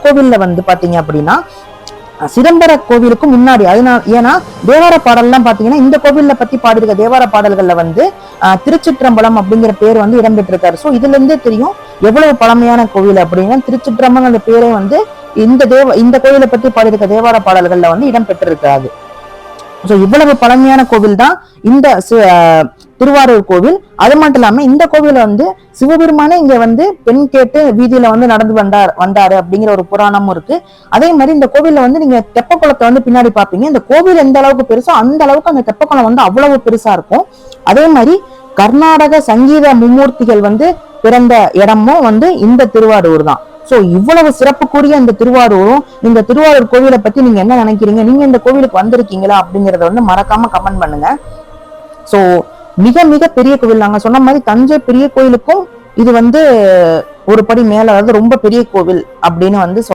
கோவில்ல வந்து பாத்தீங்க அப்படின்னா சிதம்பர கோவிலுக்கும் முன்னாடி, அதனால ஏன்னா தேவார பாடல்லாம் பாத்தீங்கன்னா இந்த கோவில்ல பத்தி பாடியிருக்க தேவார பாடல்கள்ல வந்து திருச்சிற்றம்பலம் அப்படிங்கிற பேர் வந்து இடம்பெற்றிருக்காரு. சோ இதுல இருந்தே தெரியும் எவ்வளவு பழமையான கோவில் அப்படின்னா. திருச்சிற்றம்பலம் பேரே வந்து இந்த கோவிலை பத்தி பாடியிருக்க தேவார பாடல்கள்ல வந்து இடம்பெற்றிருக்காது. சோ இவ்வளவு பழமையான கோவில் தான் இந்த திருவாரூர் கோவில். அது மட்டும் இல்லாம இந்த கோவில வந்து சிவபெருமானே இங்க வந்து பெண் கேட்டு வீதியில வந்து நடந்து வந்தாரு அப்படிங்கிற ஒரு புராணமும் இருக்கு. அதே மாதிரி இந்த கோவில்ல வந்து நீங்க தெப்பக்குளத்தை வந்து பின்னாடி பாப்பீங்க. இந்த கோவில் எந்த அளவுக்கு பெருசோ அந்த அளவுக்கு அந்த தெப்பக்குளம் வந்து அவ்வளவு பெருசா இருக்கும். அதே மாதிரி கர்நாடக சங்கீத மும்மூர்த்திகள் வந்து பிறந்த இடமும் வந்து இந்த திருவாரூர் தான். சோ இவ்வளவு சிறப்புக்குரிய இந்த திருவாரூரும், இந்த திருவாரூர் கோவிலை பத்தி நீங்க என்ன நினைக்கிறீங்க? நீங்க இந்த கோவிலுக்கு வந்திருக்கீங்களா அப்படிங்கறத வந்து மறக்காம கமெண்ட் பண்ணுங்க. சோ மிக மிக பெரிய கோவில். நாங்க சொன்ன மாதிரி தஞ்சை பெரிய கோயிலுக்கும் இது வந்து ஒரு படி மேல, அதாவது ரொம்ப பெரிய கோவில் அப்படின்னு வந்து